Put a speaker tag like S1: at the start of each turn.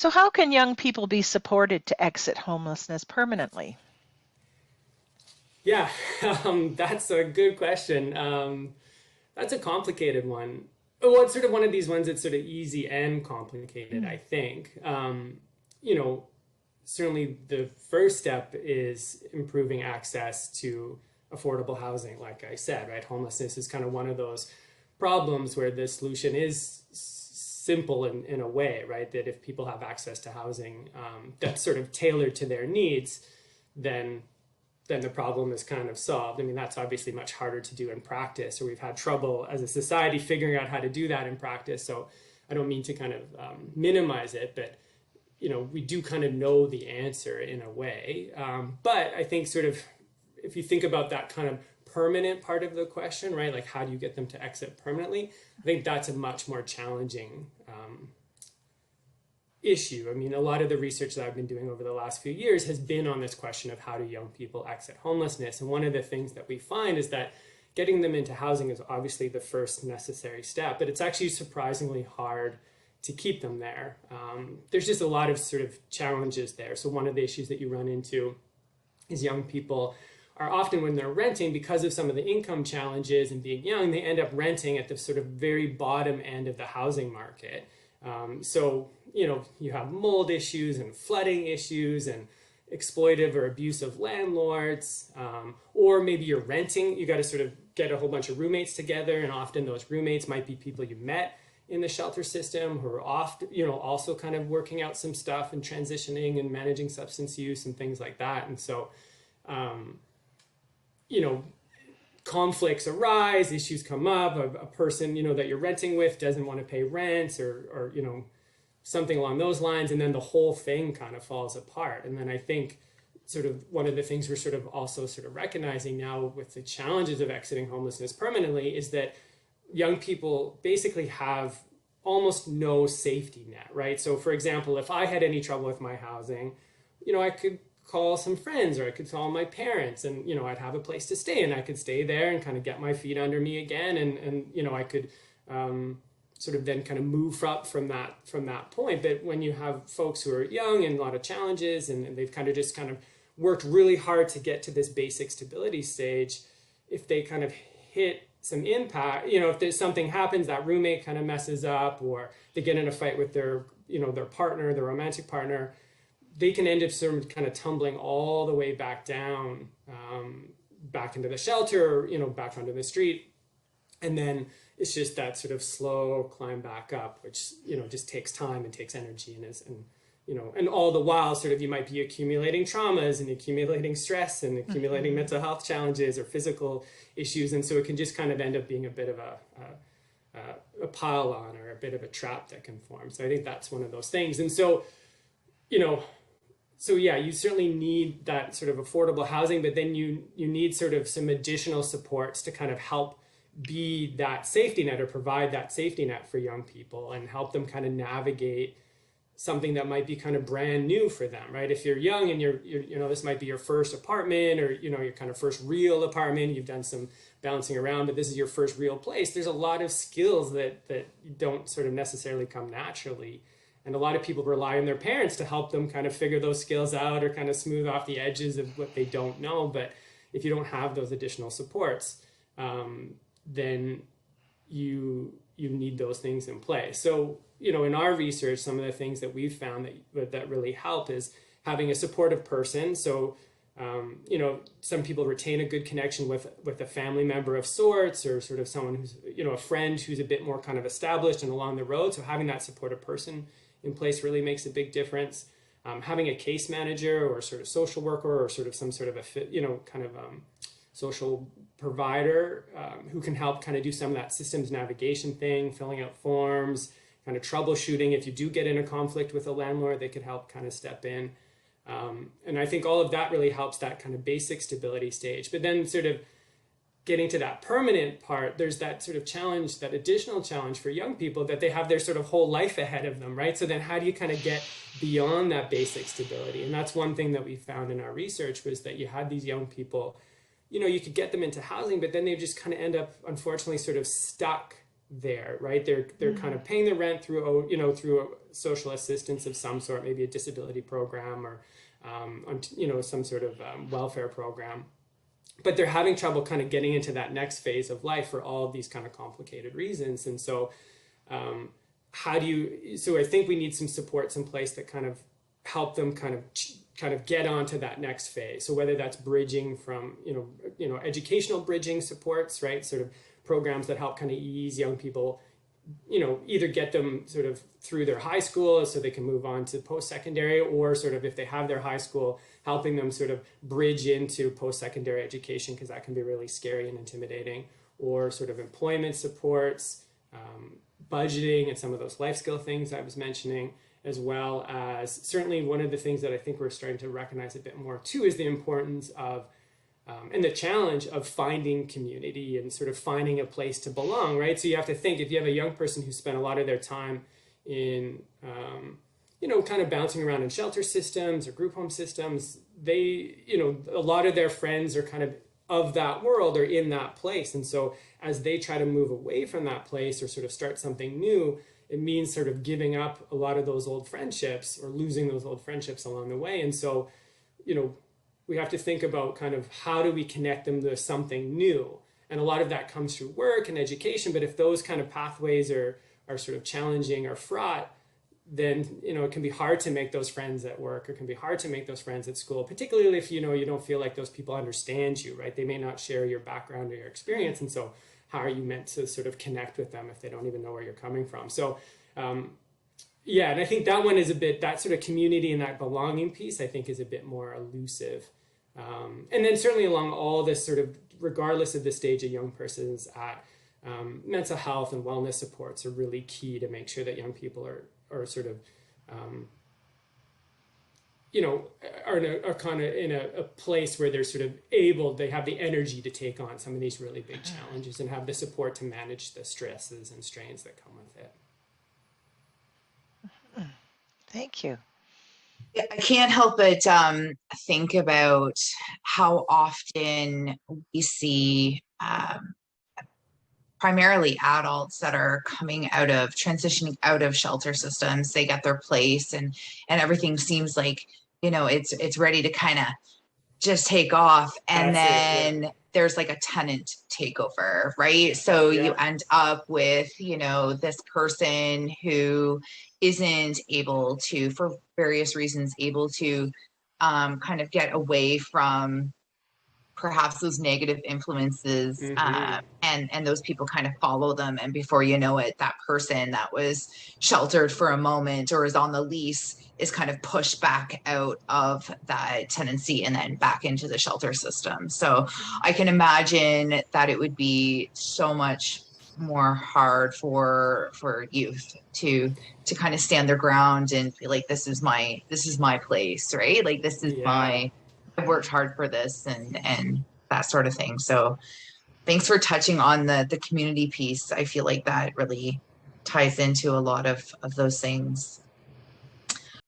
S1: So how can young people be supported to exit homelessness permanently?
S2: Yeah, that's a good question. That's a complicated one. Well, it's sort of one of these ones that's sort of easy and complicated, I think. You know, Certainly the first step is improving access to affordable housing, like I said, right? Homelessness is kind of one of those problems where the solution is simple in a way, right? That if people have access to housing that's sort of tailored to their needs, then then the problem is kind of solved. I mean, that's obviously much harder to do in practice, or we've had trouble as a society figuring out how to do that in practice. So I don't mean to kind of minimize it, but we do kind of know the answer in a way. But I think sort of if you think about that kind of permanent part of the question, right? Like how do you get them to exit permanently? I think that's a much more challenging issue. I mean, a lot of the research that I've been doing over the last few years has been on this question of how do young people exit homelessness. And one of the things that we find is that getting them into housing is obviously the first necessary step, but it's actually surprisingly hard to keep them there. There's just a lot of sort of challenges there. So one of the issues that you run into is young people are often, when they're renting, because of some of the income challenges and being young, they end up renting at the sort of very bottom end of the housing market. You have mold issues and flooding issues and exploitive or abusive landlords, or maybe you're renting, you got to sort of get a whole bunch of roommates together, and often those roommates might be people you met in the shelter system who are often, also kind of working out some stuff and transitioning and managing substance use and things like that. And so, conflicts arise, issues come up, a person, that you're renting with doesn't want to pay rent or something along those lines. And then the whole thing kind of falls apart. And then I think sort of one of the things we're sort of also sort of recognizing now with the challenges of exiting homelessness permanently is that young people basically have almost no safety net, right? So for example, if I had any trouble with my housing, I could call some friends or I could call my parents and, I'd have a place to stay and I could stay there and kind of get my feet under me again. And I could sort of then kind of move up from that point. But when you have folks who are young and a lot of challenges and they've kind of worked really hard to get to this basic stability stage, if they kind of hit some impact, if there's something happens, that roommate kind of messes up or they get in a fight with their partner, their romantic partner, they can end up sort of kind of tumbling all the way back down, back into the shelter, back onto the street. And then it's just that sort of slow climb back up, which, just takes time and takes energy and all the while sort of you might be accumulating traumas and accumulating stress and accumulating mental health challenges or physical issues. And so it can just kind of end up being a bit of a pile on or a bit of a trap that can form. So I think that's one of those things. And so, you certainly need that sort of affordable housing, but then you need sort of some additional supports to kind of help be that safety net or provide that safety net for young people and help them kind of navigate something that might be kind of brand new for them, right? If you're young and you're this might be your first apartment or, your kind of first real apartment, you've done some bouncing around, but this is your first real place. There's a lot of skills that don't sort of necessarily come naturally. And a lot of people rely on their parents to help them kind of figure those skills out or kind of smooth off the edges of what they don't know. But if you don't have those additional supports, then you need those things in place. So, in our research, some of the things that we've found that really help is having a supportive person. So, some people retain a good connection with a family member of sorts or sort of someone who's, a friend who's a bit more kind of established and along the road. So having that supportive person in place really makes a big difference. Having a case manager or sort of social worker or sort of some sort of social provider who can help kind of do some of that systems navigation thing, filling out forms, kind of troubleshooting. If you do get in a conflict with a landlord, they could help kind of step in. And I think all of that really helps that kind of basic stability stage. But then sort of getting to that permanent part, there's that sort of challenge, that additional challenge for young people that they have their sort of whole life ahead of them, right? So then how do you kind of get beyond that basic stability? And that's one thing that we found in our research was that you had these young people, you could get them into housing, but then they just kind of end up, unfortunately, sort of stuck there, right? They're kind of paying the rent through, through a social assistance of some sort, maybe a disability program or some sort of welfare program, but they're having trouble kind of getting into that next phase of life for all of these kind of complicated reasons. And so so I think we need some supports in place that kind of help them kind of get onto that next phase. So whether that's bridging from, educational bridging supports, right? Sort of programs that help kind of ease young people, either get them sort of through their high school so they can move on to post-secondary, or sort of if they have their high school, helping them sort of bridge into post-secondary education, because that can be really scary and intimidating, or sort of employment supports, budgeting, and some of those life skill things I was mentioning, as well as certainly one of the things that I think we're starting to recognize a bit more too is the importance of and the challenge of finding community and sort of finding a place to belong, right? So you have to think, if you have a young person who spent a lot of their time in, kind of bouncing around in shelter systems or group home systems, they, a lot of their friends are kind of that world or in that place. And so as they try to move away from that place or sort of start something new, it means sort of giving up a lot of those old friendships or losing those old friendships along the way. And so, we have to think about kind of how do we connect them to something new. And a lot of that comes through work and education. But if those kind of pathways are sort of challenging or fraught, then, it can be hard to make those friends at work, or it can be hard to make those friends at school, particularly if, you don't feel like those people understand you, right? They may not share your background or your experience. And so how are you meant to sort of connect with them if they don't even know where you're coming from? So, and I think that one is that sort of community and that belonging piece, I think, is a bit more elusive. And then certainly along all this sort of, regardless of the stage a young person is at, mental health and wellness supports are really key to make sure that young people are sort of, are kind of in a place where they're sort of they have the energy to take on some of these really big challenges and have the support to manage the stresses and strains that come with it.
S1: Thank you.
S3: I can't help but think about how often we see primarily adults that are transitioning out of shelter systems. They get their place and everything seems like, it's ready to kind of just take off. And then there's like a tenant takeover, right? So you end up with, this person who isn't able to, for various reasons, able to kind of get away from perhaps those negative influences, and those people kind of follow them. And before you know it, that person that was sheltered for a moment or is on the lease is kind of pushed back out of that tenancy and then back into the shelter system. So I can imagine that it would be so much more hard for youth to kind of stand their ground and feel like this is my place, right? Like this is I've worked hard for this and that sort of thing. So thanks for touching on the community piece. I feel like that really ties into a lot of those things.